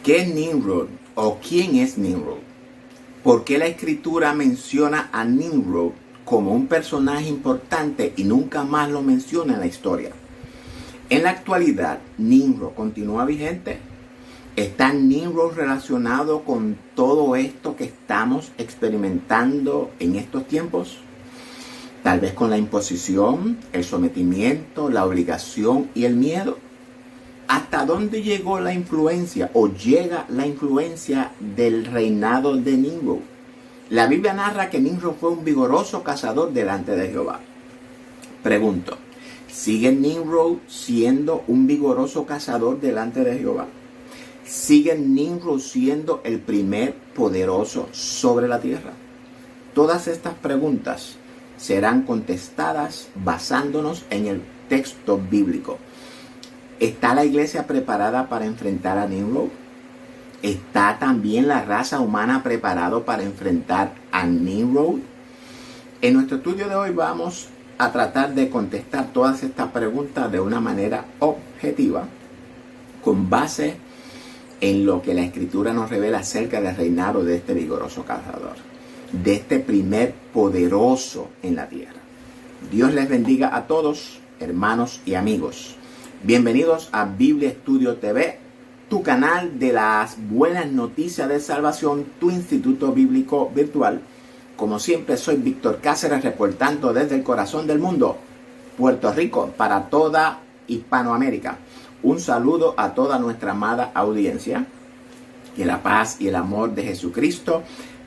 ¿Qué es Nimrod o quién es Nimrod? ¿Por qué la escritura menciona a Nimrod como un personaje importante y nunca más lo menciona en la historia? En la actualidad, ¿Nimrod continúa vigente? ¿Está Nimrod relacionado con todo esto que estamos experimentando en estos tiempos? Tal vez con la imposición, el sometimiento, la obligación y el miedo. ¿Hasta dónde llegó la influencia o llega la influencia del reinado de Nimrod? La Biblia narra que Nimrod fue un vigoroso cazador delante de Jehová. Pregunto, ¿sigue Nimrod siendo un vigoroso cazador delante de Jehová? ¿Sigue Nimrod siendo el primer poderoso sobre la tierra? Todas estas preguntas serán contestadas basándonos en el texto bíblico. ¿Está la iglesia preparada para enfrentar a Nimrod? ¿Está también la raza humana preparada para enfrentar a Nimrod? En nuestro estudio de hoy vamos a tratar de contestar todas estas preguntas de una manera objetiva, con base en lo que la Escritura nos revela acerca del reinado de este vigoroso cazador, de este primer poderoso en la tierra. Dios les bendiga a todos, hermanos y amigos. Bienvenidos a Biblia Estudio TV, tu canal de las buenas noticias de salvación, tu instituto bíblico virtual. Como siempre, soy Víctor Cáceres, reportando desde el corazón del mundo, Puerto Rico, para toda Hispanoamérica. Un saludo a toda nuestra amada audiencia. Que la paz y el amor de Jesucristo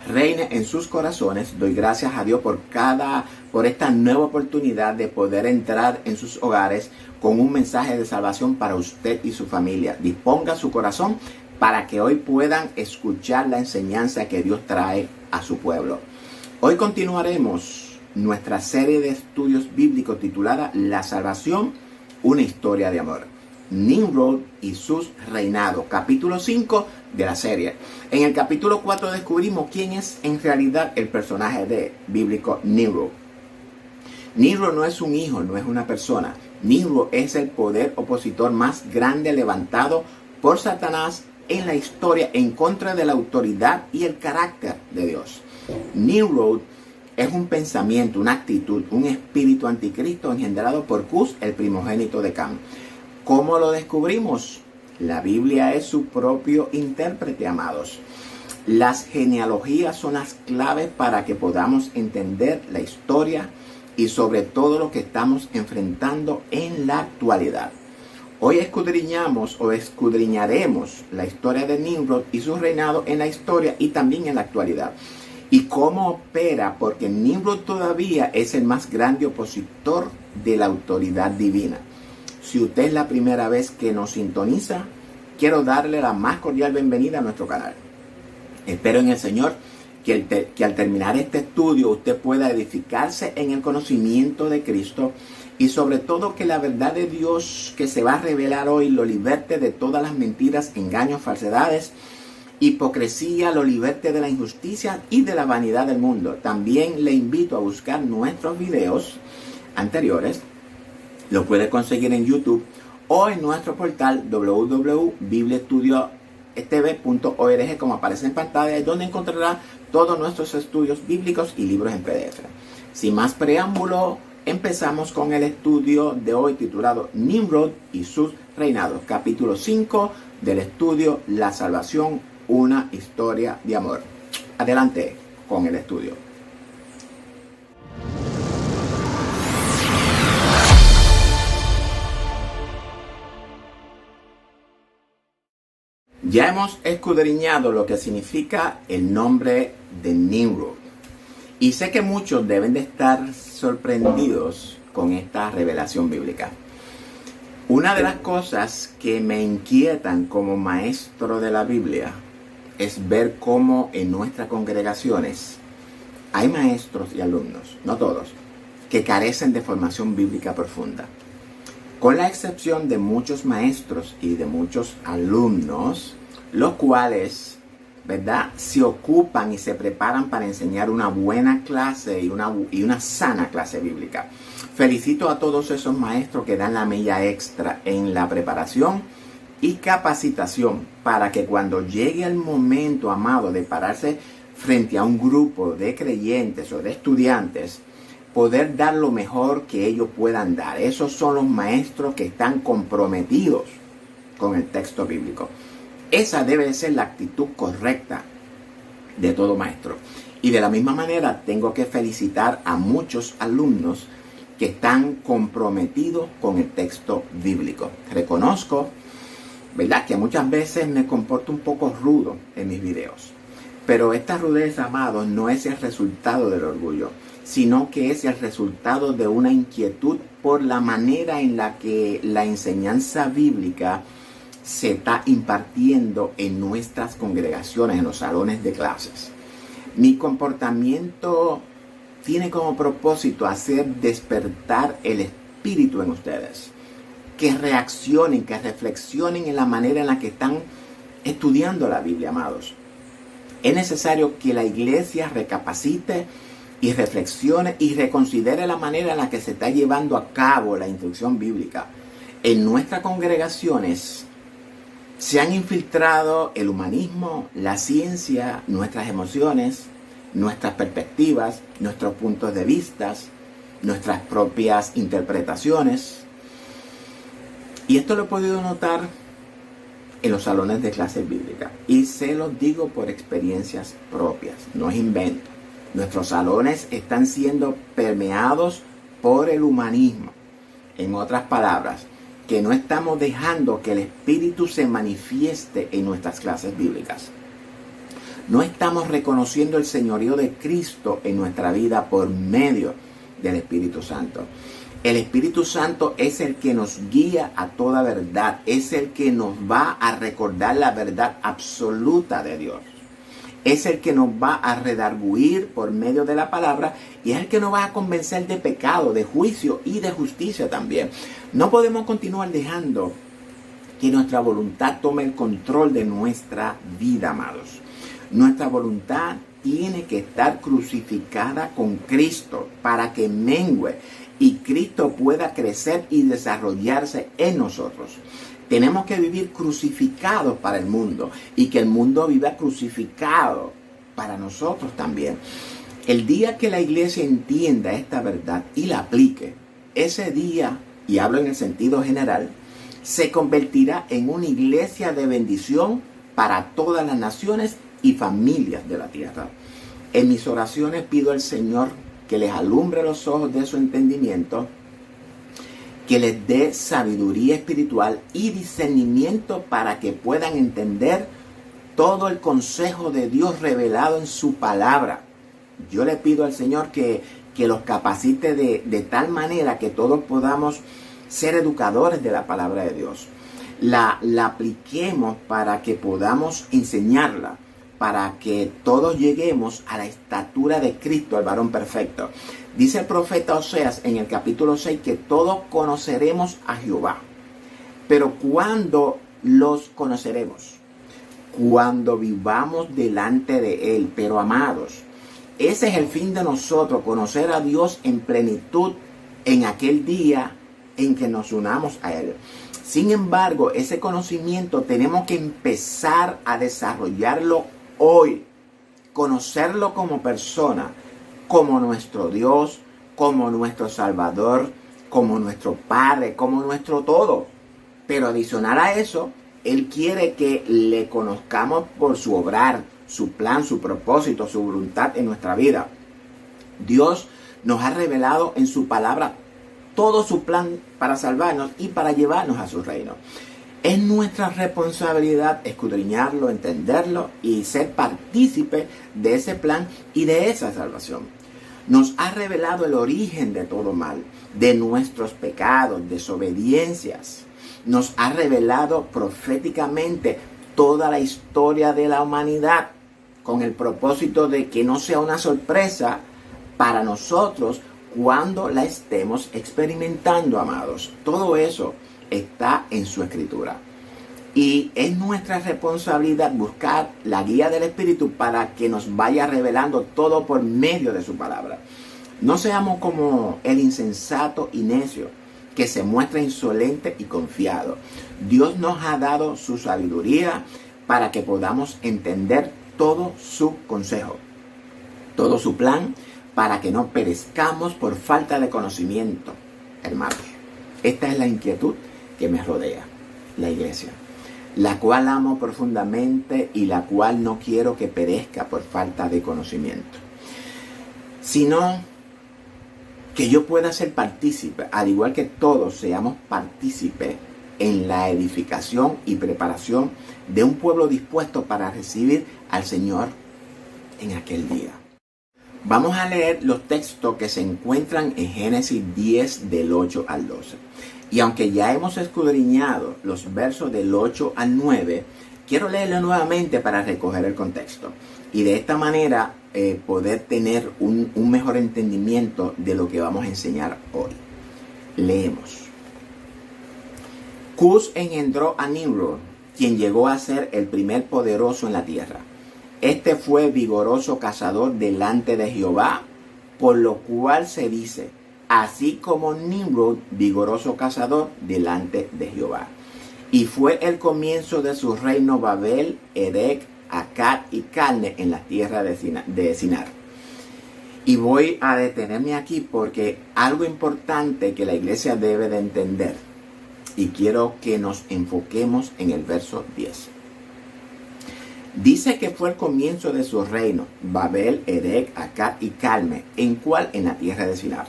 reine en sus corazones. Doy gracias a Dios por esta nueva oportunidad de poder entrar en sus hogares con un mensaje de salvación para usted y su familia. Disponga su corazón para que hoy puedan escuchar la enseñanza que Dios trae a su pueblo. Hoy continuaremos nuestra serie de estudios bíblicos titulada La Salvación, una historia de amor. Nimrod y sus reinados, capítulo 5 de la serie. En el capítulo 4 descubrimos quién es en realidad el personaje bíblico Nimrod. Nimrod no es un hijo, no es una persona. Nimrod es el poder opositor más grande levantado por Satanás en la historia en contra de la autoridad y el carácter de Dios. Nimrod es un pensamiento, una actitud, un espíritu anticristo engendrado por Cus, el primogénito de Cam. ¿Cómo lo descubrimos? La Biblia es su propio intérprete, amados. Las genealogías son las claves para que podamos entender la historia y sobre todo lo que estamos enfrentando en la actualidad. Hoy escudriñaremos la historia de Nimrod y su reinado en la historia y también en la actualidad. Y cómo opera, porque Nimrod todavía es el más grande opositor de la autoridad divina. Si usted es la primera vez que nos sintoniza, quiero darle la más cordial bienvenida a nuestro canal. Espero en el Señor que al terminar este estudio usted pueda edificarse en el conocimiento de Cristo y sobre todo que la verdad de Dios que se va a revelar hoy lo liberte de todas las mentiras, engaños, falsedades, hipocresía, lo liberte de la injusticia y de la vanidad del mundo. También le invito a buscar nuestros videos anteriores. Lo puede conseguir en YouTube o en nuestro portal www.bibliaestudiotv.org, como aparece en pantalla, donde encontrará todos nuestros estudios bíblicos y libros en PDF. Sin más preámbulo, empezamos con el estudio de hoy titulado Nimrod y sus reinados, capítulo 5 del estudio La Salvación, una historia de amor. Adelante con el estudio. Ya hemos escudriñado lo que significa el nombre de Nimrod. Y sé que muchos deben de estar sorprendidos con esta revelación bíblica. Una de las cosas que me inquietan como maestro de la Biblia es ver cómo en nuestras congregaciones hay maestros y alumnos, no todos, que carecen de formación bíblica profunda. Con la excepción de muchos maestros y de muchos alumnos, los cuales, ¿verdad?, se ocupan y se preparan para enseñar una buena clase y una sana clase bíblica. Felicito a todos esos maestros que dan la milla extra en la preparación y capacitación para que cuando llegue el momento, amado, de pararse frente a un grupo de creyentes o de estudiantes, poder dar lo mejor que ellos puedan dar. Esos son los maestros que están comprometidos con el texto bíblico. Esa debe ser la actitud correcta de todo maestro. Y de la misma manera tengo que felicitar a muchos alumnos que están comprometidos con el texto bíblico. Reconozco, ¿verdad?, que muchas veces me comporto un poco rudo en mis videos. Pero esta rudeza, amados, no es el resultado del orgullo, sino que es el resultado de una inquietud por la manera en la que la enseñanza bíblica se está impartiendo en nuestras congregaciones, en los salones de clases. Mi comportamiento tiene como propósito hacer despertar el espíritu en ustedes. Que reaccionen, que reflexionen en la manera en la que están estudiando la Biblia, amados. Es necesario que la iglesia recapacite y reflexione y reconsidere la manera en la que se está llevando a cabo la instrucción bíblica. En nuestras congregaciones se han infiltrado el humanismo, la ciencia, nuestras emociones, nuestras perspectivas, nuestros puntos de vista, nuestras propias interpretaciones. Y esto lo he podido notar en los salones de clases bíblicas. Y se los digo por experiencias propias, no es invento. Nuestros salones están siendo permeados por el humanismo. En otras palabras, que no estamos dejando que el Espíritu se manifieste en nuestras clases bíblicas. No estamos reconociendo el señorío de Cristo en nuestra vida por medio del Espíritu Santo. El Espíritu Santo es el que nos guía a toda verdad. Es el que nos va a recordar la verdad absoluta de Dios. Es el que nos va a redarguir por medio de la palabra y es el que nos va a convencer de pecado, de juicio y de justicia también. No podemos continuar dejando que nuestra voluntad tome el control de nuestra vida, amados. Nuestra voluntad tiene que estar crucificada con Cristo para que mengue y Cristo pueda crecer y desarrollarse en nosotros. Tenemos que vivir crucificados para el mundo y que el mundo viva crucificado para nosotros también. El día que la iglesia entienda esta verdad y la aplique, ese día, y hablo en el sentido general, se convertirá en una iglesia de bendición para todas las naciones y familias de la tierra. En mis oraciones pido al Señor que les alumbre los ojos de su entendimiento, que les dé sabiduría espiritual y discernimiento para que puedan entender todo el consejo de Dios revelado en su palabra. Yo le pido al Señor que los capacite de tal manera que todos podamos ser educadores de la palabra de Dios. La apliquemos para que podamos enseñarla, para que todos lleguemos a la estatura de Cristo, el varón perfecto. Dice el profeta Oseas en el capítulo 6 que todos conoceremos a Jehová. Pero ¿cuándo los conoceremos? Cuando vivamos delante de Él. Pero amados, ese es el fin de nosotros, conocer a Dios en plenitud en aquel día en que nos unamos a Él. Sin embargo, ese conocimiento tenemos que empezar a desarrollarlo hoy. Conocerlo como persona, como nuestro Dios, como nuestro Salvador, como nuestro Padre, como nuestro todo. Pero adicional a eso, Él quiere que le conozcamos por su obrar, su plan, su propósito, su voluntad en nuestra vida. Dios nos ha revelado en su palabra todo su plan para salvarnos y para llevarnos a su reino. Es nuestra responsabilidad escudriñarlo, entenderlo y ser partícipe de ese plan y de esa salvación. Nos ha revelado el origen de todo mal, de nuestros pecados, desobediencias. Nos ha revelado proféticamente toda la historia de la humanidad con el propósito de que no sea una sorpresa para nosotros cuando la estemos experimentando, amados. Todo eso está en su escritura. Y es nuestra responsabilidad buscar la guía del Espíritu para que nos vaya revelando todo por medio de su palabra. No seamos como el insensato y necio que se muestra insolente y confiado. Dios nos ha dado su sabiduría para que podamos entender todo su consejo, todo su plan, para que no perezcamos por falta de conocimiento. Hermanos, esta es la inquietud que me rodea, la iglesia, la cual amo profundamente y la cual no quiero que perezca por falta de conocimiento, sino que yo pueda ser partícipe, al igual que todos seamos partícipes en la edificación y preparación de un pueblo dispuesto para recibir al Señor en aquel día. Vamos a leer los textos que se encuentran en Génesis 10 del 8 al 12. Y aunque ya hemos escudriñado los versos del 8 al 9, quiero leerlo nuevamente para recoger el contexto. Y de esta manera poder tener un mejor entendimiento de lo que vamos a enseñar hoy. Leemos. Cus engendró a Nimrod, quien llegó a ser el primer poderoso en la tierra. Este fue vigoroso cazador delante de Jehová, por lo cual se dice, así como Nimrod, vigoroso cazador delante de Jehová. Y fue el comienzo de su reino Babel, Erec, Akkad y Calne en la tierra de Sinar. Y voy a detenerme aquí porque algo importante que la iglesia debe de entender, y quiero que nos enfoquemos en el verso 10. Dice que fue el comienzo de su reino, Babel, Erec, Akkad y Calne, en la tierra de Sinar.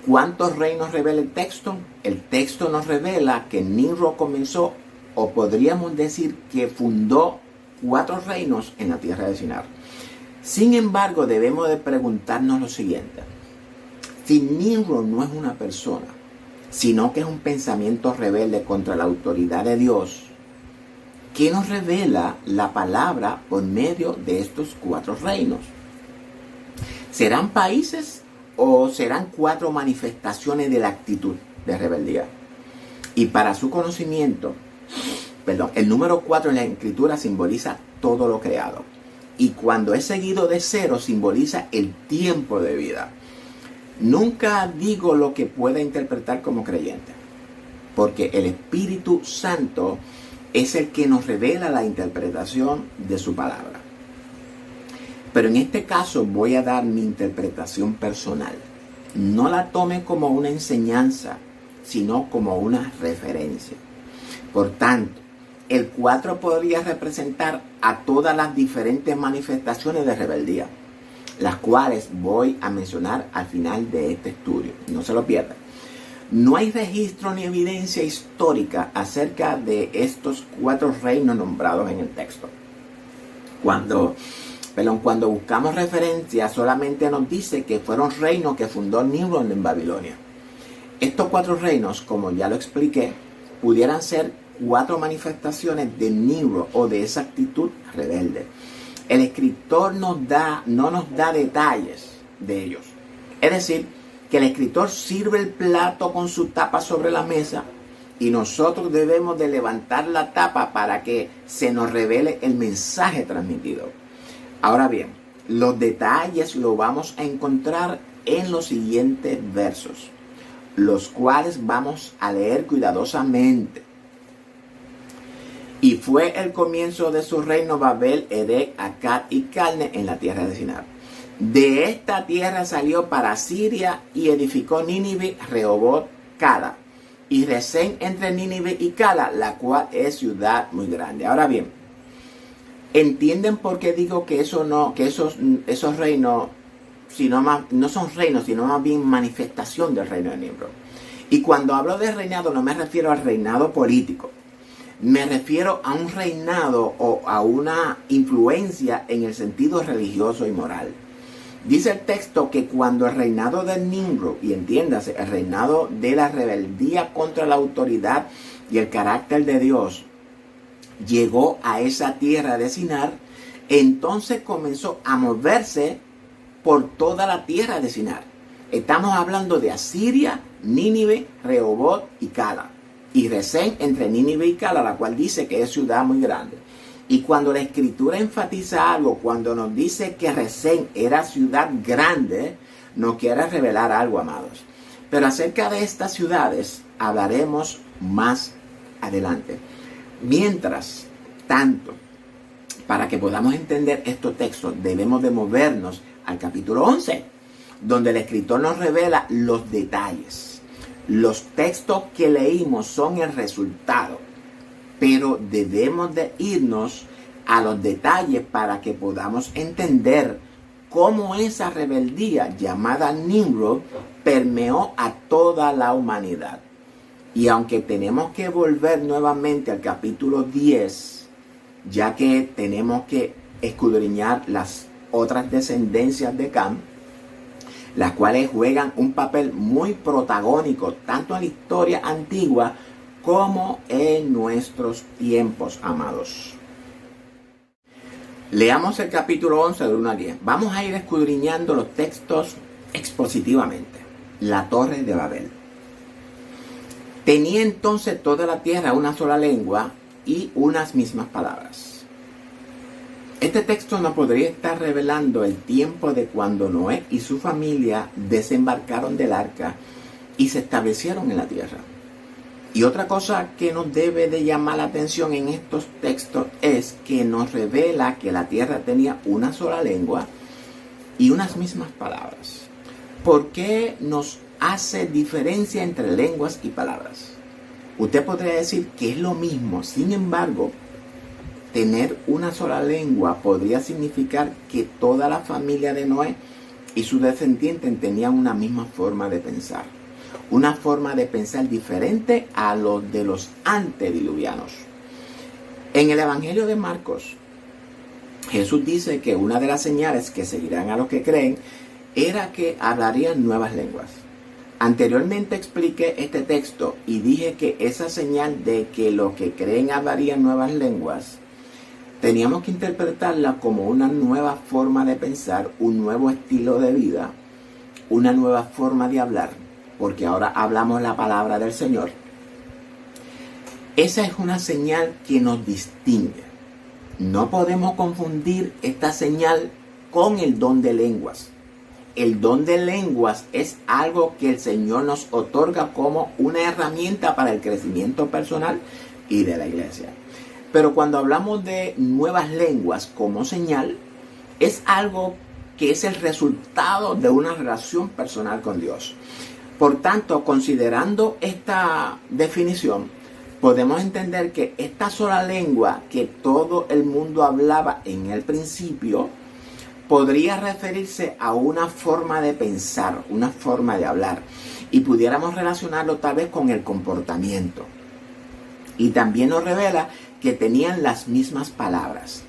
¿Cuántos reinos revela el texto? El texto nos revela que Nimrod comenzó, o podríamos decir que fundó 4 reinos en la tierra de Sinar. Sin embargo, debemos de preguntarnos lo siguiente. Si Nimrod no es una persona, sino que es un pensamiento rebelde contra la autoridad de Dios, ¿qué nos revela la palabra por medio de estos 4 reinos? ¿Serán países o serán 4 manifestaciones de la actitud de rebeldía? Y para su conocimiento, el número 4 en la escritura simboliza todo lo creado. Y cuando es seguido de 0 simboliza el tiempo de vida. Nunca digo lo que pueda interpretar como creyente, porque el Espíritu Santo es el que nos revela la interpretación de su palabra. Pero en este caso voy a dar mi interpretación personal. No la tome como una enseñanza, sino como una referencia. Por tanto, el 4 podría representar a todas las diferentes manifestaciones de rebeldía, las cuales voy a mencionar al final de este estudio. No se lo pierdan. No hay registro ni evidencia histórica acerca de estos 4 reinos nombrados en el texto. Cuando buscamos referencias, solamente nos dice que fueron reinos que fundó Nimrod en Babilonia. Estos 4 reinos, como ya lo expliqué, pudieran ser 4 manifestaciones de Nimrod o de esa actitud rebelde. El escritor no nos da detalles de ellos. Es decir, que el escritor sirve el plato con su tapa sobre la mesa y nosotros debemos de levantar la tapa para que se nos revele el mensaje transmitido. Ahora bien, los detalles los vamos a encontrar en los siguientes versos, los cuales vamos a leer cuidadosamente. Y fue el comienzo de su reino Babel, Erec, Akkad y Calne en la tierra de Sinar. De esta tierra salió para Siria y edificó Nínive, Rehoboth, Cala, y Resén entre Nínive y Cala, la cual es ciudad muy grande. Ahora bien, ¿entienden por qué digo que esos reinos no son reinos, sino más bien manifestación del reino de Nimrod? Y cuando hablo de reinado no me refiero al reinado político. Me refiero a un reinado o a una influencia en el sentido religioso y moral. Dice el texto que cuando el reinado de Nimrod, y entiéndase, el reinado de la rebeldía contra la autoridad y el carácter de Dios, llegó a esa tierra de Sinar, entonces comenzó a moverse por toda la tierra de Sinar. Estamos hablando de Asiria, Nínive, Rehoboth y Cala. Y Resén entre Nínive y Cala, la cual dice que es ciudad muy grande. Y cuando la escritura enfatiza algo, cuando nos dice que Resén era ciudad grande, nos quiere revelar algo, amados. Pero acerca de estas ciudades hablaremos más adelante. Mientras tanto, para que podamos entender estos textos, debemos de movernos al capítulo 11, donde el escritor nos revela los detalles. Los textos que leímos son el resultado, pero debemos de irnos a los detalles para que podamos entender cómo esa rebeldía llamada Nimrod permeó a toda la humanidad. Y aunque tenemos que volver nuevamente al capítulo 10, ya que tenemos que escudriñar las otras descendencias de Cam, las cuales juegan un papel muy protagónico tanto en la historia antigua como en nuestros tiempos, amados. Leamos el capítulo 11 de 1 a 10. Vamos a ir escudriñando los textos expositivamente. La Torre de Babel. Tenía entonces toda la tierra una sola lengua y unas mismas palabras. Este texto nos podría estar revelando el tiempo de cuando Noé y su familia desembarcaron del arca y se establecieron en la tierra. Y otra cosa que nos debe de llamar la atención en estos textos es que nos revela que la tierra tenía una sola lengua y unas mismas palabras. ¿Por qué nos hace diferencia entre lenguas y palabras? Usted podría decir que es lo mismo, sin embargo, tener una sola lengua podría significar que toda la familia de Noé y sus descendientes tenían una misma forma de pensar. Una forma de pensar diferente a los de los antediluvianos. En el Evangelio de Marcos, Jesús dice que una de las señales que seguirán a los que creen era que hablarían nuevas lenguas. Anteriormente expliqué este texto y dije que esa señal de que los que creen hablarían nuevas lenguas, teníamos que interpretarla como una nueva forma de pensar, un nuevo estilo de vida, una nueva forma de hablar, porque ahora hablamos la palabra del Señor. Esa es una señal que nos distingue. No podemos confundir esta señal con el don de lenguas. El don de lenguas es algo que el Señor nos otorga como una herramienta para el crecimiento personal y de la iglesia. Pero cuando hablamos de nuevas lenguas como señal, es algo que es el resultado de una relación personal con Dios. Por tanto, considerando esta definición, podemos entender que esta sola lengua que todo el mundo hablaba en el principio, podría referirse a una forma de pensar, una forma de hablar, y pudiéramos relacionarlo tal vez con el comportamiento. Y también nos revela que tenían las mismas palabras.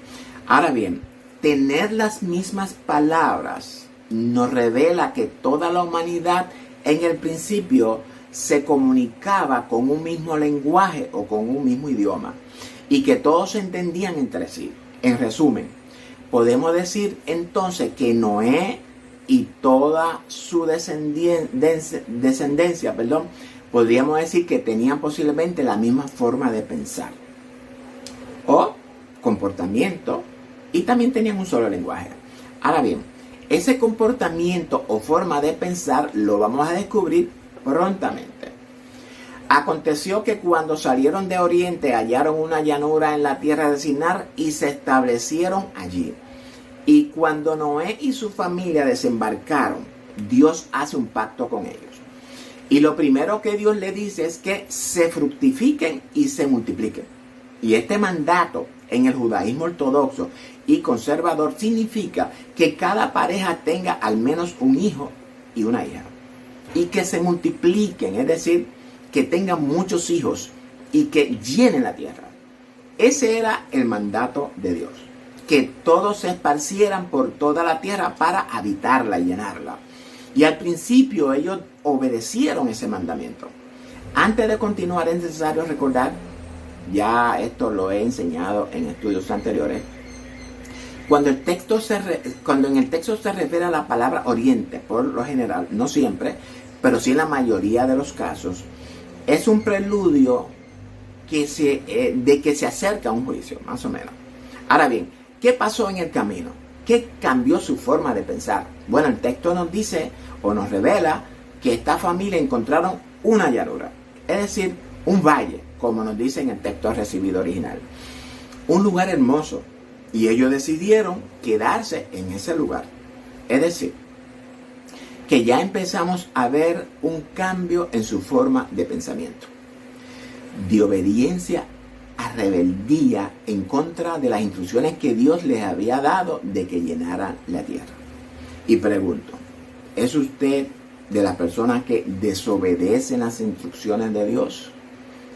Ahora bien, tener las mismas palabras nos revela que toda la humanidad en el principio se comunicaba con un mismo lenguaje o con un mismo idioma, y que todos se entendían entre sí. En resumen, podemos decir entonces que Noé y toda su descendencia, podríamos decir que tenían posiblemente la misma forma de pensar o comportamiento, y también tenían un solo lenguaje. Ahora bien, ese comportamiento o forma de pensar lo vamos a descubrir prontamente. Aconteció que cuando salieron de Oriente hallaron una llanura en la tierra de Sinar y se establecieron allí. Y cuando Noé y su familia desembarcaron, Dios hace un pacto con ellos. Y lo primero que Dios le dice es que se fructifiquen y se multipliquen. Y este mandato en el judaísmo ortodoxo y conservador significa que cada pareja tenga al menos un hijo y una hija. Y que se multipliquen, es decir, que tengan muchos hijos y que llenen la tierra. Ese era el mandato de Dios. Que todos se esparcieran por toda la tierra para habitarla y llenarla. Y al principio ellos obedecieron ese mandamiento. Antes de continuar es necesario recordar, ya esto lo he enseñado en estudios anteriores, cuando en el texto se refiere a la palabra oriente, por lo general, no siempre, pero sí en la mayoría de los casos, es un preludio de que se acerca a un juicio, más o menos. Ahora bien, ¿qué pasó en el camino? ¿Qué cambió su forma de pensar? Bueno, el texto nos dice o nos revela que esta familia encontraron una llanura, es decir, un valle, como nos dice en el texto recibido original. Un lugar hermoso, y ellos decidieron quedarse en ese lugar. Es decir, que ya empezamos a ver un cambio en su forma de pensamiento. De obediencia a rebeldía en contra de las instrucciones que Dios les había dado de que llenaran la tierra. Y pregunto, ¿es usted de las personas que desobedecen las instrucciones de Dios?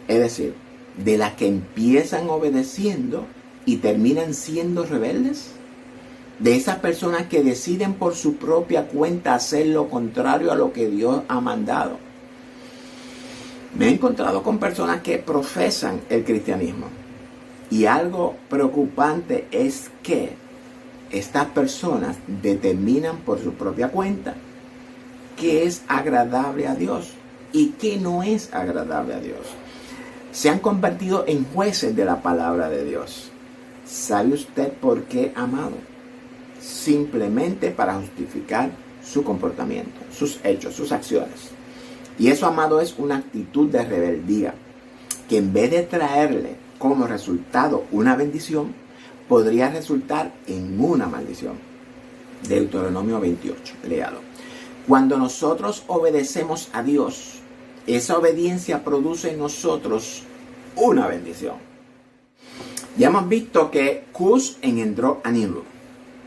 Es decir, de las que empiezan obedeciendo y terminan siendo rebeldes. De esas personas que deciden por su propia cuenta hacer lo contrario a lo que Dios ha mandado. Me he encontrado con personas que profesan el cristianismo. Y algo preocupante es que estas personas determinan por su propia cuenta qué es agradable a Dios y qué no es agradable a Dios. Se han convertido en jueces de la palabra de Dios. ¿Sabe usted por qué, amado? Simplemente para justificar su comportamiento, sus hechos, sus acciones. Y eso, amado, es una actitud de rebeldía que en vez de traerle como resultado una bendición, podría resultar en una maldición. Deuteronomio 28, léalo. Cuando nosotros obedecemos a Dios, esa obediencia produce en nosotros una bendición. Ya hemos visto que Cus engendró a Nimrod.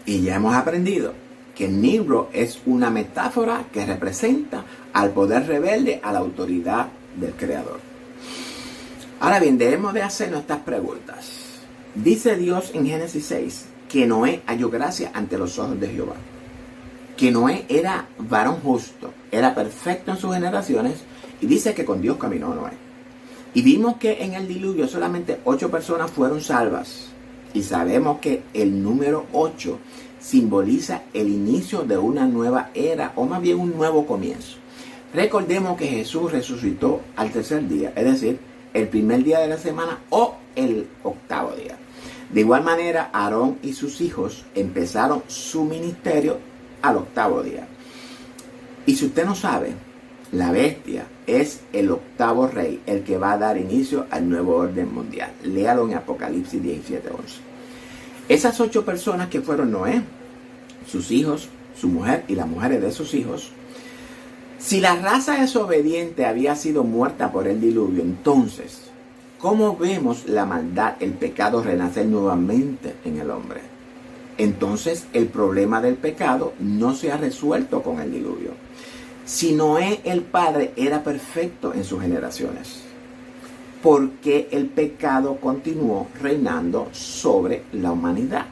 Y ya hemos aprendido que Nimrod es una metáfora que representa al poder rebelde a la autoridad del Creador. Ahora bien, debemos de hacernos estas preguntas. Dice Dios en Génesis 6 que Noé halló gracia ante los ojos de Jehová. Que Noé era varón justo, era perfecto en sus generaciones, y dice que con Dios caminó Noé. Y vimos que en el diluvio solamente 8 personas fueron salvas. Y sabemos que el número 8 simboliza el inicio de una nueva era, o más bien un nuevo comienzo. Recordemos que Jesús resucitó al tercer día, es decir, el primer día de la semana o el octavo día. De igual manera, Aarón y sus hijos empezaron su ministerio al octavo día. Y si usted no sabe, la bestia es el octavo rey, el que va a dar inicio al nuevo orden mundial. Léalo en Apocalipsis 17:11. Esas 8 personas que fueron Noé, sus hijos, su mujer y las mujeres de sus hijos, si la raza desobediente había sido muerta por el diluvio, entonces, ¿cómo vemos la maldad, el pecado renacer nuevamente en el hombre? Entonces, el problema del pecado no se ha resuelto con el diluvio. Si Noé el padre era perfecto en sus generaciones, ¿por qué el pecado continuó reinando sobre la humanidad?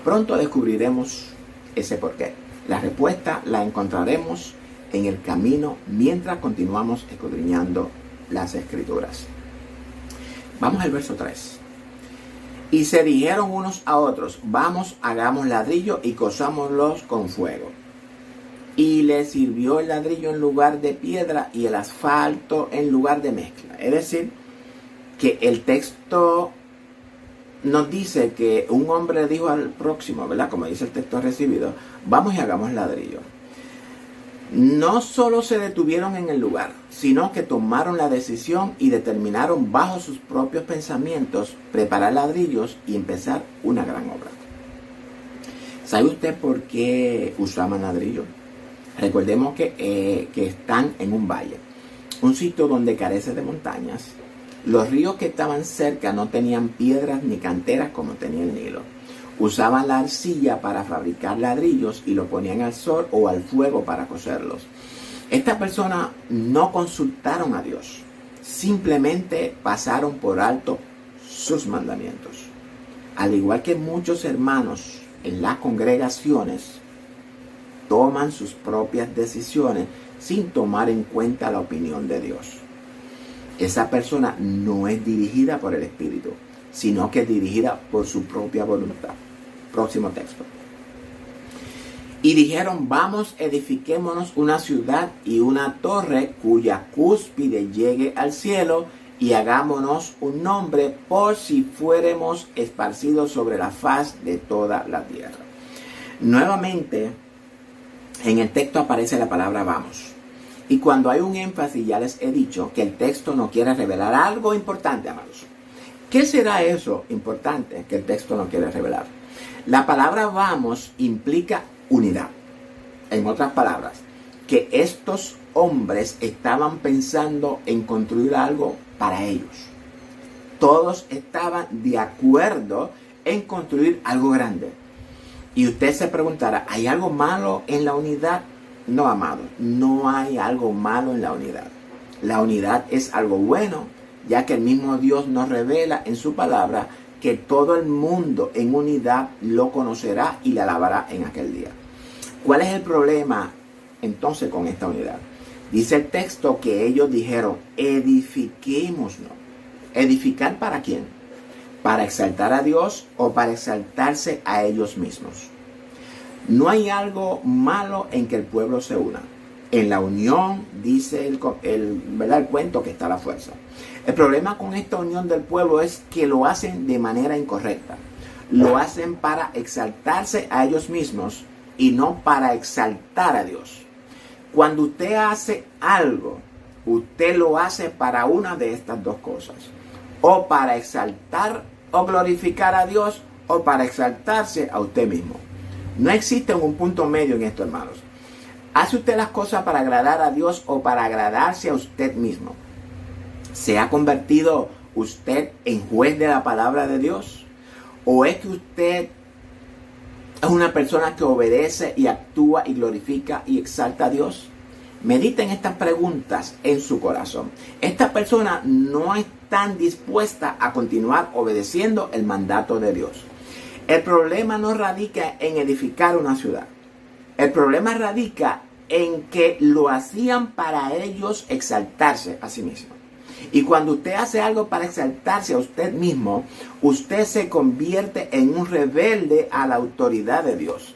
Pronto descubriremos ese porqué. La respuesta la encontraremos en el camino mientras continuamos escudriñando las Escrituras. Vamos al verso 3. Y se dijeron unos a otros, vamos, hagamos ladrillo y cozámoslos con fuego. Y le sirvió el ladrillo en lugar de piedra y el asfalto en lugar de mezcla. Es decir, que el texto nos dice que un hombre dijo al próximo, ¿verdad? Como dice el texto recibido, vamos y hagamos ladrillo. No solo se detuvieron en el lugar, sino que tomaron la decisión y determinaron bajo sus propios pensamientos preparar ladrillos y empezar una gran obra. ¿Sabe usted por qué usaban ladrillo? Recordemos que están en un valle, un sitio donde carece de montañas. Los ríos que estaban cerca no tenían piedras ni canteras como tenía el Nilo. Usaban la arcilla para fabricar ladrillos y lo ponían al sol o al fuego para cocerlos. Estas personas no consultaron a Dios, simplemente pasaron por alto sus mandamientos. Al igual que muchos hermanos en las congregaciones, toman sus propias decisiones sin tomar en cuenta la opinión de Dios. Esa persona no es dirigida por el Espíritu, sino que es dirigida por su propia voluntad. Próximo texto. Y dijeron, vamos, edifiquémonos una ciudad y una torre cuya cúspide llegue al cielo y hagámonos un nombre por si fuéramos esparcidos sobre la faz de toda la tierra. Nuevamente, en el texto aparece la palabra vamos. Y cuando hay un énfasis, ya les he dicho que el texto no quiere revelar algo importante, amados. ¿Qué será eso importante que el texto no quiere revelar? La palabra vamos implica unidad. En otras palabras, que estos hombres estaban pensando en construir algo para ellos. Todos estaban de acuerdo en construir algo grande. Y usted se preguntará, ¿hay algo malo en la unidad? No, amado, no hay algo malo en la unidad. La unidad es algo bueno, ya que el mismo Dios nos revela en su palabra que todo el mundo en unidad lo conocerá y le alabará en aquel día. ¿Cuál es el problema entonces con esta unidad? Dice el texto que ellos dijeron, edifiquémonos. ¿Edificar para quién? ¿Para exaltar a Dios o para exaltarse a ellos mismos? No hay algo malo en que el pueblo se una. En la unión, dice el cuento, que está la fuerza. El problema con esta unión del pueblo es que lo hacen de manera incorrecta. Lo hacen para exaltarse a ellos mismos y no para exaltar a Dios. Cuando usted hace algo, usted lo hace para una de estas dos cosas. O para exaltar o glorificar a Dios, o para exaltarse a usted mismo. No existe un punto medio en esto, hermanos. ¿Hace usted las cosas para agradar a Dios o para agradarse a usted mismo? ¿Se ha convertido usted en juez de la palabra de Dios? ¿O es que usted es una persona que obedece y actúa y glorifica y exalta a Dios? Mediten estas preguntas en su corazón. Esta persona no están dispuesta a continuar obedeciendo el mandato de Dios. El problema no radica en edificar una ciudad. El problema radica en que lo hacían para ellos exaltarse a sí mismos. Y cuando usted hace algo para exaltarse a usted mismo, usted se convierte en un rebelde a la autoridad de Dios.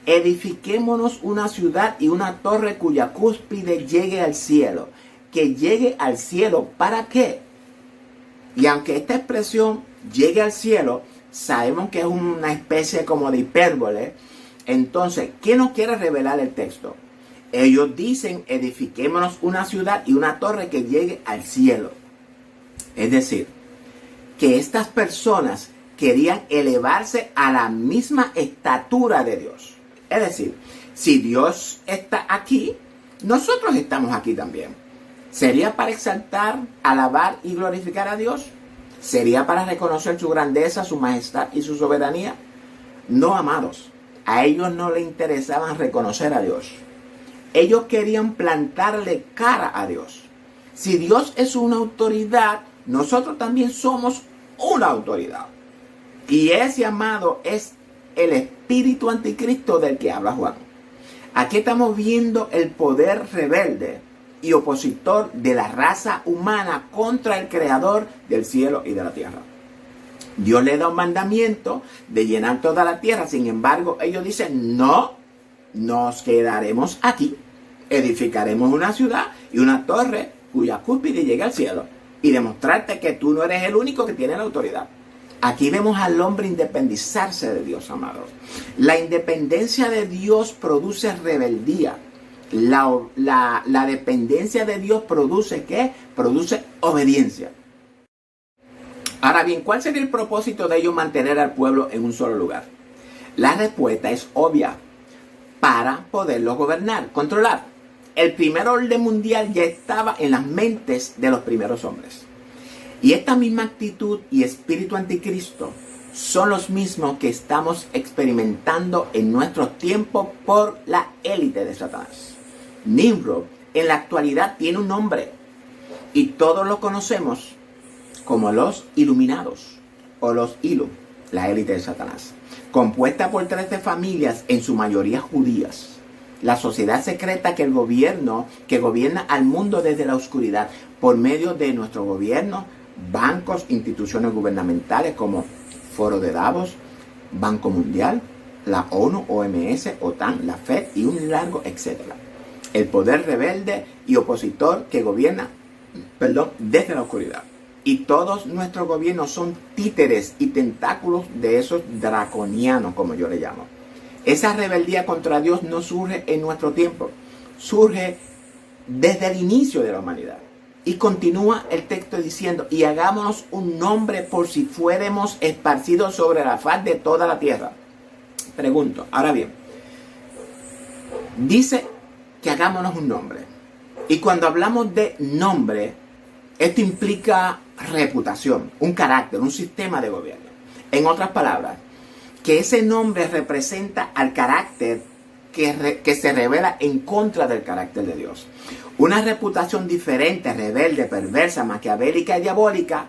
Edifiquémonos una ciudad y una torre cuya cúspide llegue al cielo. Que llegue al cielo, ¿para qué? Y aunque esta expresión llegue al cielo, sabemos que es una especie como de hipérbole. Entonces, ¿qué nos quiere revelar el texto? Ellos dicen, edifiquémonos una ciudad y una torre que llegue al cielo. Es decir, que estas personas querían elevarse a la misma estatura de Dios. Es decir, si Dios está aquí, nosotros estamos aquí también. ¿Sería para exaltar, alabar y glorificar a Dios? ¿Sería para reconocer su grandeza, su majestad y su soberanía? No, amados. A ellos no les interesaba reconocer a Dios. Ellos querían plantarle cara a Dios. Si Dios es una autoridad, nosotros también somos una autoridad. Y ese, amado, es el espíritu anticristo del que habla Juan. Aquí estamos viendo el poder rebelde y opositor de la raza humana contra el creador del cielo y de la tierra. Dios le da un mandamiento de llenar toda la tierra. Sin embargo, ellos dicen, no, nos quedaremos aquí. Edificaremos una ciudad y una torre cuya cúspide llegue al cielo. Y demostrarte que tú no eres el único que tiene la autoridad. Aquí vemos al hombre independizarse de Dios, amados. La independencia de Dios produce rebeldía. La dependencia de Dios produce ¿qué? Produce obediencia. Ahora bien, ¿cuál sería el propósito de ellos mantener al pueblo en un solo lugar? La respuesta es obvia. Para poderlo gobernar, controlar. El primer orden mundial ya estaba en las mentes de los primeros hombres. Y esta misma actitud y espíritu anticristo son los mismos que estamos experimentando en nuestros tiempos por la élite de Satanás. Nimrod en la actualidad tiene un nombre y todos lo conocemos como los iluminados o los Ilum, la élite de Satanás, compuesta por 13 familias, en su mayoría judías. La sociedad secreta que gobierna al mundo desde la oscuridad por medio de nuestro gobierno, bancos, instituciones gubernamentales como Foro de Davos, Banco Mundial, la ONU, OMS, OTAN, la FED y un largo etcétera. El poder rebelde y opositor que gobierna, desde la oscuridad. Y todos nuestros gobiernos son títeres y tentáculos de esos draconianos, como yo le llamo. Esa rebeldía contra Dios no surge en nuestro tiempo. Surge desde el inicio de la humanidad. Y continúa el texto diciendo, y hagámonos un nombre por si fuéramos esparcidos sobre la faz de toda la tierra. Pregunto, ahora bien, dice que hagámonos un nombre. Y cuando hablamos de nombre, esto implica reputación, un carácter, un sistema de gobierno. En otras palabras, que ese nombre representa al carácter que se revela en contra del carácter de Dios. Una reputación diferente, rebelde, perversa, maquiavélica y diabólica,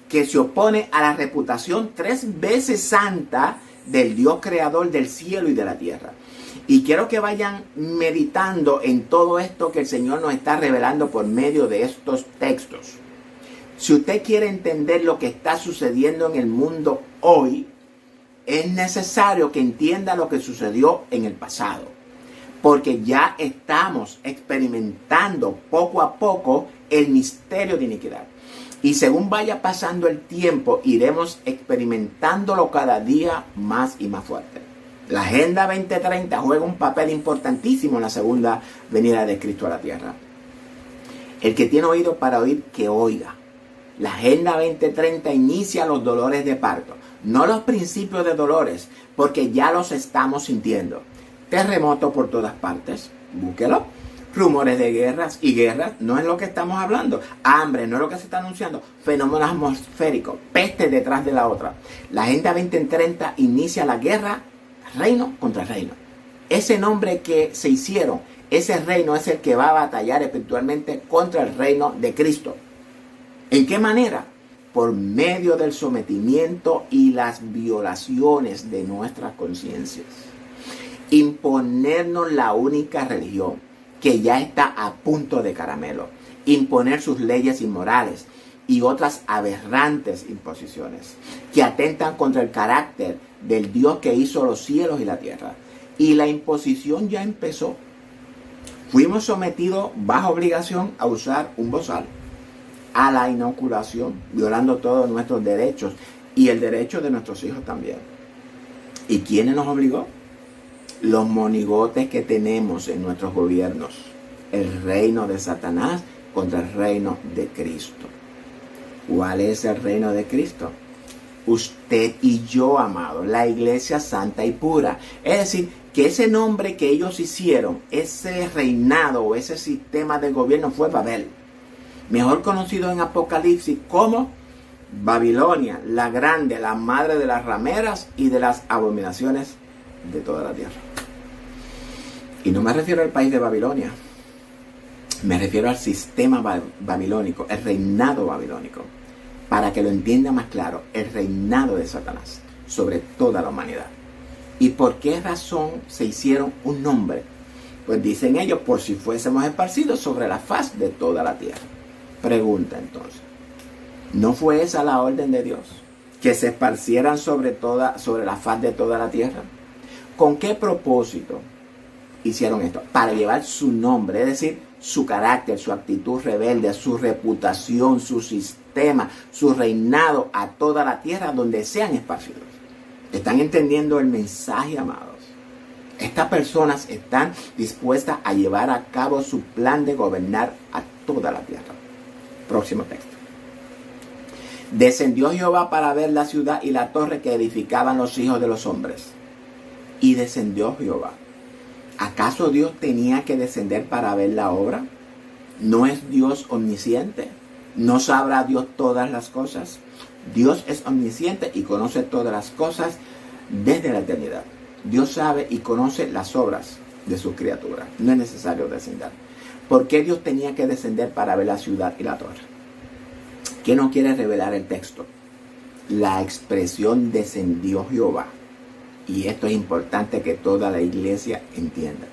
que se opone a la reputación 3 veces santa del Dios creador del cielo y de la tierra. Y quiero que vayan meditando en todo esto que el Señor nos está revelando por medio de estos textos. Si usted quiere entender lo que está sucediendo en el mundo hoy, es necesario que entienda lo que sucedió en el pasado. Porque ya estamos experimentando poco a poco el misterio de iniquidad. Y según vaya pasando el tiempo, iremos experimentándolo cada día más y más fuerte. La Agenda 2030 juega un papel importantísimo en la segunda venida de Cristo a la tierra. El que tiene oído para oír, que oiga. La Agenda 2030 inicia los dolores de parto, no los principios de dolores, porque ya los estamos sintiendo. Terremotos por todas partes, búsquelo. Rumores de guerras y guerras, no es lo que estamos hablando. Hambre, no es lo que se está anunciando. Fenómenos atmosféricos, peste detrás de la otra. La Agenda 2030 inicia la guerra reino contra reino. Ese nombre que se hicieron, ese reino es el que va a batallar espiritualmente contra el reino de Cristo. ¿En qué manera? Por medio del sometimiento y las violaciones de nuestras conciencias. Imponernos la única religión que ya está a punto de caramelo. Imponer sus leyes inmorales y otras aberrantes imposiciones que atentan contra el carácter del Dios que hizo los cielos y la tierra. Y la imposición ya empezó. Fuimos sometidos bajo obligación a usar un bozal, a la inoculación, violando todos nuestros derechos y el derecho de nuestros hijos también. ¿Y quién nos obligó? Los monigotes que tenemos en nuestros gobiernos. El reino de Satanás contra el reino de Cristo. ¿Cuál es el reino de Cristo? Usted y yo, amados, la iglesia santa y pura. Es decir, que ese nombre que ellos hicieron, ese reinado o ese sistema de gobierno fue Babel. Mejor conocido en Apocalipsis como Babilonia, la grande, la madre de las rameras y de las abominaciones de toda la tierra. Y no me refiero al país de Babilonia, me refiero al sistema babilónico, el reinado babilónico. Para que lo entienda más claro, el reinado de Satanás sobre toda la humanidad. ¿Y por qué razón se hicieron un nombre? Pues dicen ellos, por si fuésemos esparcidos sobre la faz de toda la tierra. Pregunta entonces, ¿no fue esa la orden de Dios? ¿Que se esparcieran sobre la faz de toda la tierra? ¿Con qué propósito hicieron esto? Para llevar su nombre, es decir, su carácter, su actitud rebelde, su reputación, su sistema, su reinado a toda la tierra donde sean esparcidos. ¿Están entendiendo el mensaje, amados? Estas personas están dispuestas a llevar a cabo su plan de gobernar a toda la tierra. Próximo texto. Descendió Jehová para ver la ciudad y la torre que edificaban los hijos de los hombres. Y descendió Jehová. ¿Acaso Dios tenía que descender para ver la obra? ¿No es Dios omnisciente? ¿No sabrá Dios todas las cosas? Dios es omnisciente y conoce todas las cosas desde la eternidad. Dios sabe y conoce las obras de sus criaturas. No es necesario descender. ¿Por qué Dios tenía que descender para ver la ciudad y la torre? ¿Qué no quiere revelar el texto? La expresión descendió Jehová. Y esto es importante que toda la iglesia entienda.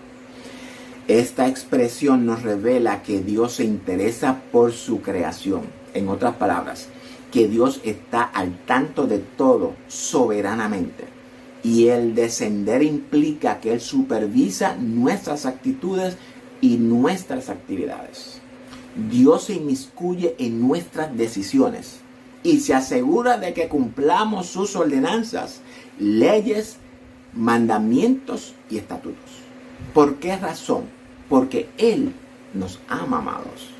Esta expresión nos revela que Dios se interesa por su creación. En otras palabras, que Dios está al tanto de todo soberanamente. Y el descender implica que Él supervisa nuestras actitudes y nuestras actividades. Dios se inmiscuye en nuestras decisiones y se asegura de que cumplamos sus ordenanzas, leyes, mandamientos y estatutos. ¿Por qué razón? Porque Él nos ama, amados.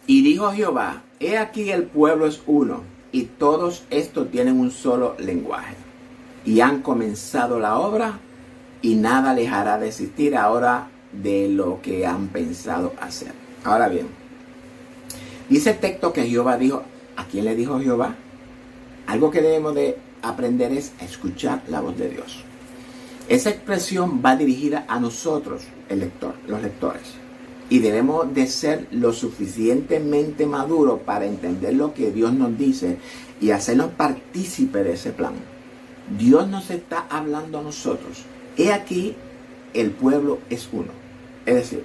Y dijo Jehová, he aquí el pueblo es uno, y todos estos tienen un solo lenguaje. Y han comenzado la obra, y nada les hará desistir ahora de lo que han pensado hacer. Ahora bien, dice el texto que Jehová dijo. ¿A quién le dijo Jehová? Algo que debemos de aprender es a escuchar la voz de Dios. Esa expresión va dirigida a nosotros, los lectores. Y debemos de ser lo suficientemente maduros para entender lo que Dios nos dice y hacernos partícipe de ese plan. Dios nos está hablando a nosotros. He aquí, el pueblo es uno. Es decir,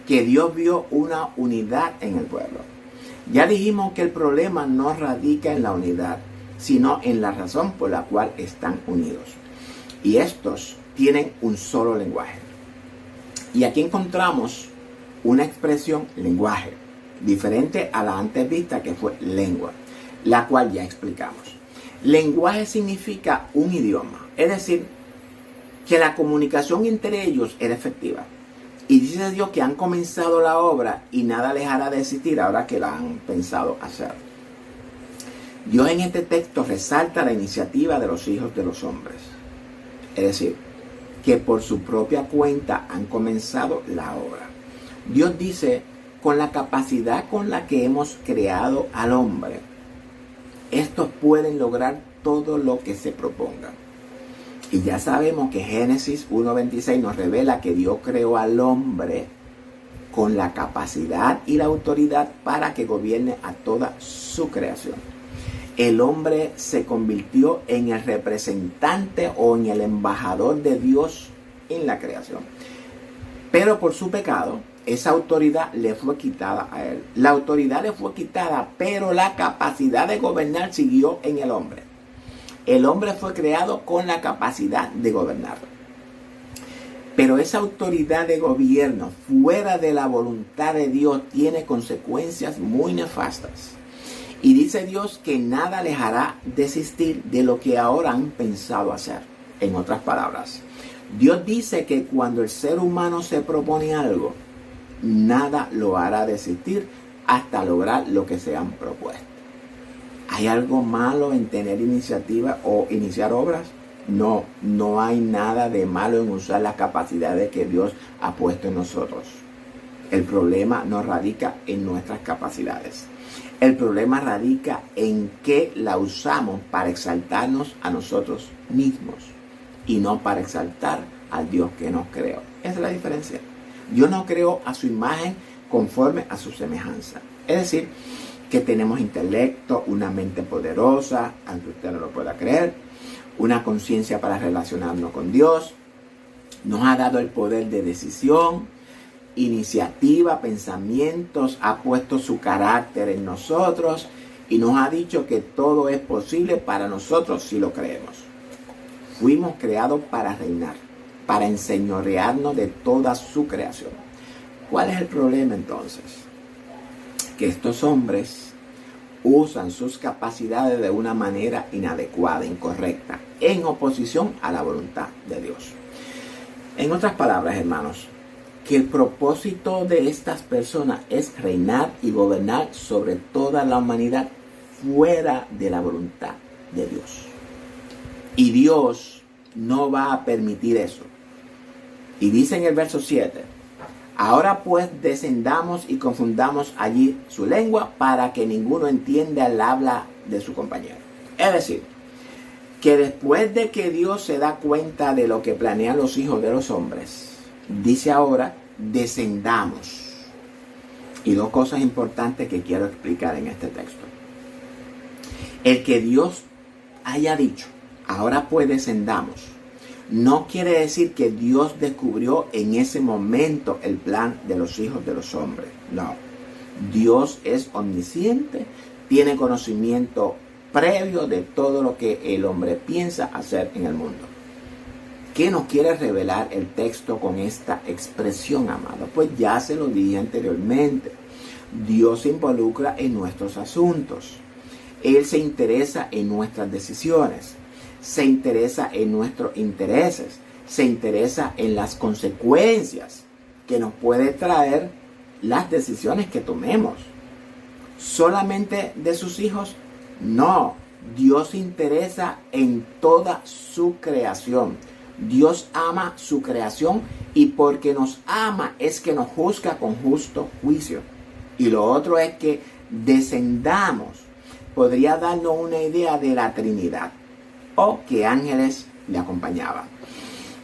que Dios vio una unidad en el pueblo. Ya dijimos que el problema no radica en la unidad, sino en la razón por la cual están unidos. Y estos tienen un solo lenguaje. Y aquí encontramos una expresión lenguaje, diferente a la antes vista que fue lengua, la cual ya explicamos. Lenguaje significa un idioma, es decir, que la comunicación entre ellos era efectiva. Y dice Dios que han comenzado la obra y nada les hará desistir ahora que la han pensado hacer. Dios en este texto resalta la iniciativa de los hijos de los hombres. Es decir, que por su propia cuenta han comenzado la obra. Dios dice, con la capacidad con la que hemos creado al hombre, estos pueden lograr todo lo que se propongan. Y ya sabemos que Génesis 1:26 nos revela que Dios creó al hombre con la capacidad y la autoridad para que gobierne a toda su creación. El hombre se convirtió en el representante o en el embajador de Dios en la creación. Pero por su pecado, esa autoridad le fue quitada a él. La autoridad le fue quitada, pero la capacidad de gobernar siguió en el hombre. El hombre fue creado con la capacidad de gobernar. Pero esa autoridad de gobierno fuera de la voluntad de Dios tiene consecuencias muy nefastas. Y dice Dios que nada les hará desistir de lo que ahora han pensado hacer. En otras palabras, Dios dice que cuando el ser humano se propone algo, nada lo hará desistir hasta lograr lo que se han propuesto. ¿Hay algo malo en tener iniciativa o iniciar obras? No, no hay nada de malo en usar las capacidades que Dios ha puesto en nosotros. El problema no radica en nuestras capacidades. El problema radica en que la usamos para exaltarnos a nosotros mismos y no para exaltar al Dios que nos creó. Esa es la diferencia. Dios nos creó a su imagen conforme a su semejanza. Es decir, que tenemos intelecto, una mente poderosa, aunque usted no lo pueda creer, una conciencia para relacionarnos con Dios, nos ha dado el poder de decisión, iniciativa, pensamientos, ha puesto su carácter en nosotros y nos ha dicho que todo es posible para nosotros si lo creemos. Fuimos creados para reinar, para enseñorearnos de toda su creación. ¿Cuál es el problema entonces? Que estos hombres usan sus capacidades de una manera inadecuada, incorrecta, en oposición a la voluntad de Dios. En otras palabras, hermanos, que el propósito de estas personas es reinar y gobernar sobre toda la humanidad fuera de la voluntad de Dios. Y Dios no va a permitir eso. Y dice en el verso 7, ahora pues descendamos y confundamos allí su lengua para que ninguno entienda el habla de su compañero. Es decir, que después de que Dios se da cuenta de lo que planean los hijos de los hombres, dice ahora, descendamos. Y dos cosas importantes que quiero explicar en este texto. El que Dios haya dicho, ahora pues descendamos, no quiere decir que Dios descubrió en ese momento el plan de los hijos de los hombres. No. Dios es omnisciente, tiene conocimiento previo de todo lo que el hombre piensa hacer en el mundo. ¿Qué nos quiere revelar el texto con esta expresión, amado? Pues ya se lo dije anteriormente. Dios se involucra en nuestros asuntos. Él se interesa en nuestras decisiones. Se interesa en nuestros intereses, se interesa en las consecuencias que nos puede traer las decisiones que tomemos. ¿Solamente de sus hijos? No. Dios se interesa en toda su creación. Dios ama su creación y porque nos ama es que nos juzga con justo juicio. Y lo otro es que descendamos. Podría darnos una idea de la Trinidad o que ángeles le acompañaban.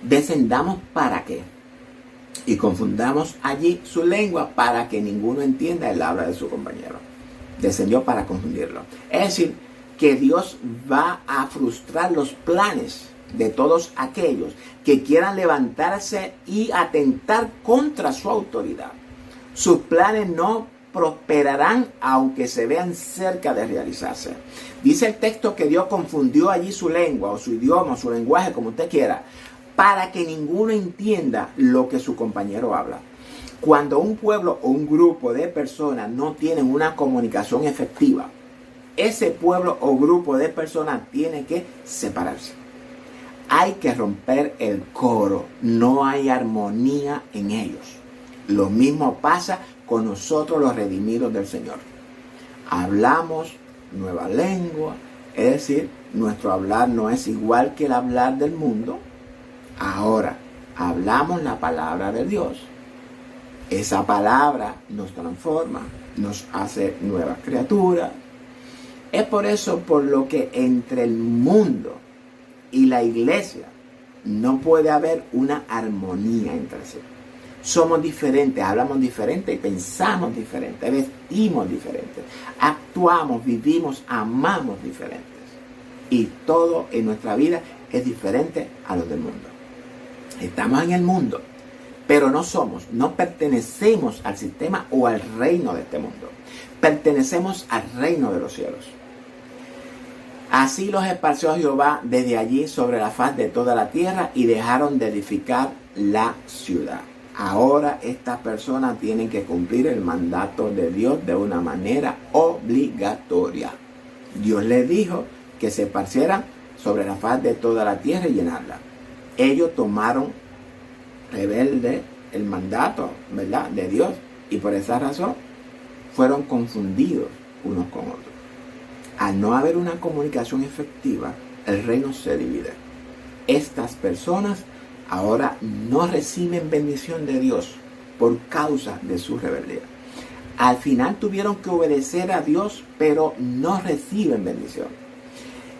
Descendamos ¿para qué? Y confundamos allí su lengua para que ninguno entienda el habla de su compañero. Descendió para confundirlo. Es decir, que Dios va a frustrar los planes de todos aquellos que quieran levantarse y atentar contra su autoridad. Sus planes no prosperarán aunque se vean cerca de realizarse. Dice el texto que Dios confundió allí su lengua o su idioma o su lenguaje, como usted quiera, para que ninguno entienda lo que su compañero habla. Cuando un pueblo o un grupo de personas no tienen una comunicación efectiva, ese pueblo o grupo de personas tiene que separarse. Hay que romper el coro, no hay armonía en ellos. Lo mismo pasa con nosotros los redimidos del Señor. Hablamos nueva lengua, es decir, nuestro hablar no es igual que el hablar del mundo. Ahora, hablamos la palabra de Dios. Esa palabra nos transforma, nos hace nuevas criaturas. Es por eso por lo que entre el mundo y la iglesia no puede haber una armonía entre sí. Somos diferentes, hablamos diferente y pensamos diferente, vestimos diferente, actuamos, vivimos, amamos diferentes. Y todo en nuestra vida es diferente a lo del mundo. Estamos en el mundo, pero no pertenecemos al sistema o al reino de este mundo. Pertenecemos al reino de los cielos. Así los esparció Jehová desde allí sobre la faz de toda la tierra y dejaron de edificar la ciudad. Ahora estas personas tienen que cumplir el mandato de Dios de una manera obligatoria. Dios les dijo que se esparcieran sobre la faz de toda la tierra y llenarla. Ellos tomaron rebelde el mandato, ¿verdad?, de Dios, y por esa razón fueron confundidos unos con otros. Al no haber una comunicación efectiva, el reino se divide. Estas personas ahora no reciben bendición de Dios por causa de su rebeldía. Al final tuvieron que obedecer a Dios, pero no reciben bendición.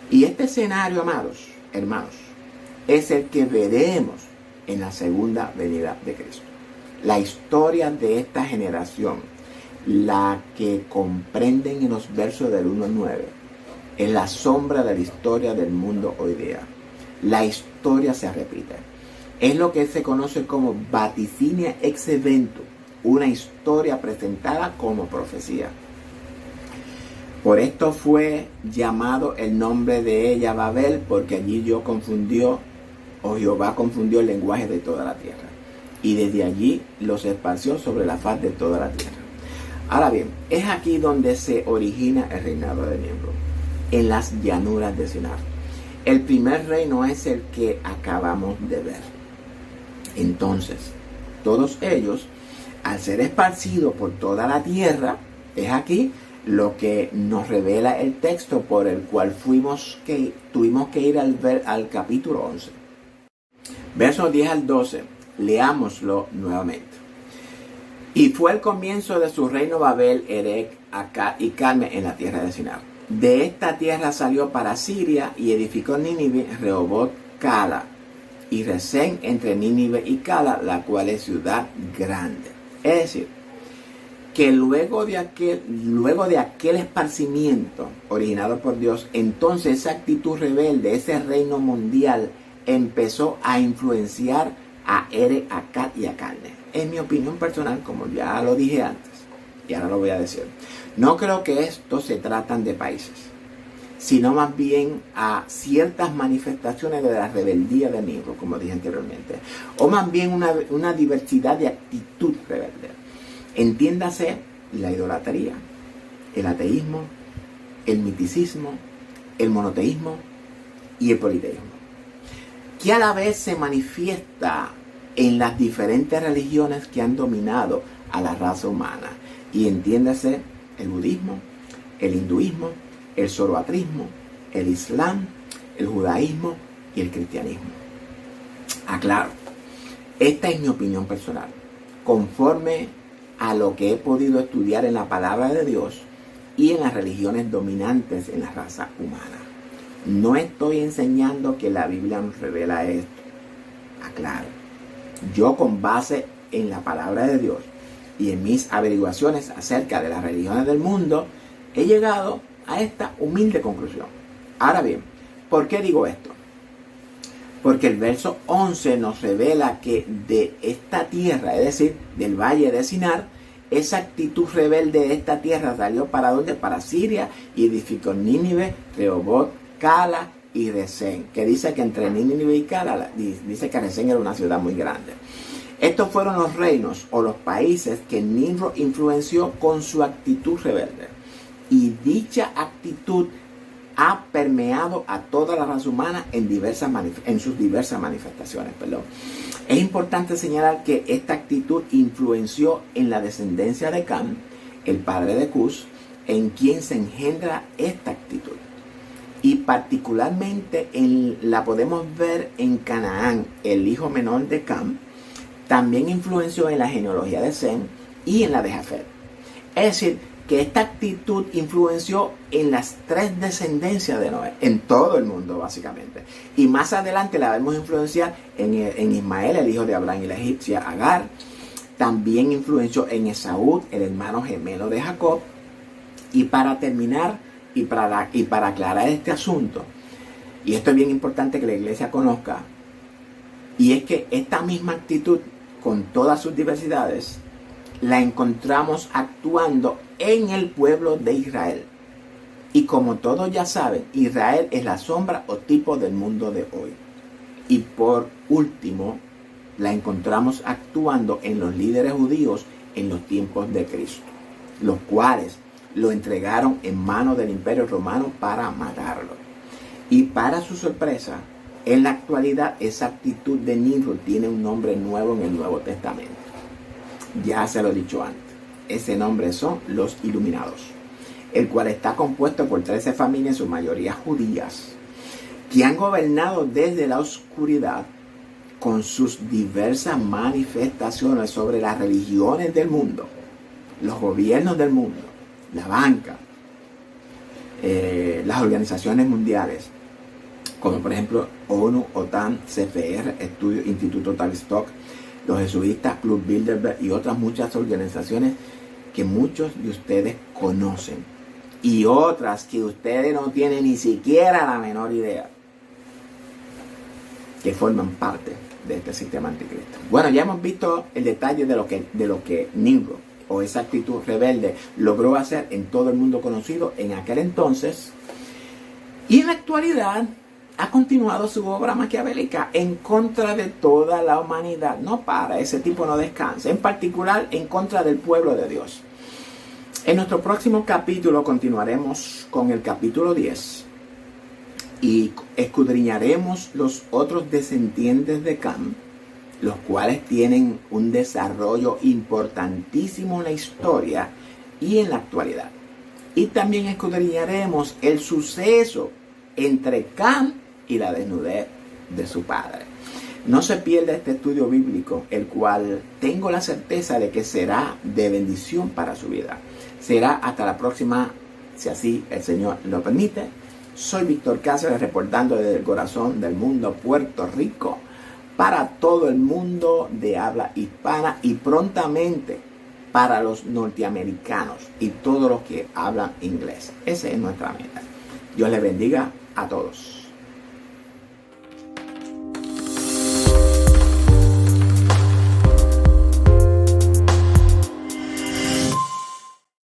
Y este escenario, amados, hermanos, es el que veremos en la segunda venida de Cristo. La historia de esta generación, la que comprenden en los versos del 1 al 9, es la sombra de la historia del mundo hoy día. La historia se repite. Es lo que se conoce como vaticinia ex eventu, una historia presentada como profecía. Por esto fue llamado el nombre de ella Babel, porque allí Jehová confundió el lenguaje de toda la tierra. Y desde allí los esparció sobre la faz de toda la tierra. Ahora bien, es aquí donde se origina el reinado de Nimrod, en las llanuras de Sinar. El primer reino es el que acabamos de ver. Entonces, todos ellos, al ser esparcidos por toda la tierra, es aquí lo que nos revela el texto por el cual tuvimos que ir al capítulo 11. Versos 10 al 12, leámoslo nuevamente. Y fue el comienzo de su reino Babel, Erec, Acá y Calme en la tierra de Sinar. De esta tierra salió para Siria y edificó Nínive, Rehoboth, Cala y Resén entre Nínive y Cala, la cual es ciudad grande. Es decir, que luego de aquel esparcimiento originado por Dios, entonces esa actitud rebelde, ese reino mundial, empezó a influenciar a Erec, a Acá y a Calne. En mi opinión personal, como ya lo dije antes, y ahora lo voy a decir, no creo que esto se tratan de países, sino más bien a ciertas manifestaciones de la rebeldía de Nimrod, como dije anteriormente, o más bien una diversidad de actitud rebelde. Entiéndase la idolatría, el ateísmo, el miticismo, el monoteísmo y el politeísmo, que a la vez se manifiesta en las diferentes religiones que han dominado a la raza humana. Y entiéndase el budismo, el hinduismo, el zoroastrismo, el islam, el judaísmo y el cristianismo. Aclaro, esta es mi opinión personal, conforme a lo que he podido estudiar en la palabra de Dios y en las religiones dominantes en la raza humana. No estoy enseñando que la Biblia nos revela esto. Aclaro, yo con base en la palabra de Dios y en mis averiguaciones acerca de las religiones del mundo, he llegado a esta humilde conclusión. Ahora bien, ¿por qué digo esto? Porque el verso 11 nos revela que de esta tierra, es decir, del valle de Sinar, esa actitud rebelde de esta tierra salió ¿para dónde? Para Siria, y edificó Nínive, Rehoboth, Cala y Resén, que dice que entre Nínive y Cala, dice que Resén era una ciudad muy grande. Estos fueron los reinos o los países que Nimrod influenció con su actitud rebelde. Y dicha actitud ha permeado a toda la raza humana en sus diversas manifestaciones. Es importante señalar que esta actitud influenció en la descendencia de Cam, el padre de Cus, en quien se engendra esta actitud. Y particularmente la podemos ver en Canaán, el hijo menor de Cam. También influenció en la genealogía de Sem y en la de Jafet. Es decir, que esta actitud influenció en las tres descendencias de Noé, en todo el mundo básicamente. Y más adelante la vemos influenciar en Ismael, el hijo de Abraham y la egipcia Agar. También influenció en Esaú, el hermano gemelo de Jacob. Y para terminar y para aclarar este asunto, y esto es bien importante que la iglesia conozca, y es que esta misma actitud, con todas sus diversidades, la encontramos actuando en el pueblo de Israel. Y como todos ya saben, Israel es la sombra o tipo del mundo de hoy. Y por último, la encontramos actuando en los líderes judíos en los tiempos de Cristo, los cuales lo entregaron en manos del Imperio Romano para matarlo. Y para su sorpresa, en la actualidad esa actitud de Nimrod tiene un nombre nuevo en el Nuevo Testamento. Ya se lo he dicho antes. Ese nombre son los Iluminados, el cual está compuesto por 13 familias, en su mayoría judías, que han gobernado desde la oscuridad con sus diversas manifestaciones sobre las religiones del mundo, los gobiernos del mundo, la banca, las organizaciones mundiales, como por ejemplo ONU, OTAN, CFR, Estudio, Instituto Tavistock, los jesuitas, Club Bilderberg y otras muchas organizaciones que muchos de ustedes conocen, y otras que ustedes no tienen ni siquiera la menor idea, que forman parte de este sistema anticristo. Bueno, ya hemos visto el detalle de lo que Nimrod, o esa actitud rebelde, logró hacer en todo el mundo conocido en aquel entonces, y en la actualidad ha continuado su obra maquiavélica en contra de toda la humanidad. No para, ese tipo no descansa, en particular en contra del pueblo de Dios. En nuestro próximo capítulo continuaremos con el capítulo 10 y escudriñaremos los otros descendientes de Cam, los cuales tienen un desarrollo importantísimo en la historia y en la actualidad. Y también escudriñaremos el suceso entre Cam y la desnudez de su padre. No se pierda este estudio bíblico, el cual tengo la certeza de que será de bendición para su vida. Será hasta la próxima, si así el Señor lo permite. Soy Víctor Cáceres, reportando desde el corazón del mundo, Puerto Rico, para todo el mundo de habla hispana y prontamente para los norteamericanos y todos los que hablan inglés. Esa es nuestra meta. Dios les bendiga a todos.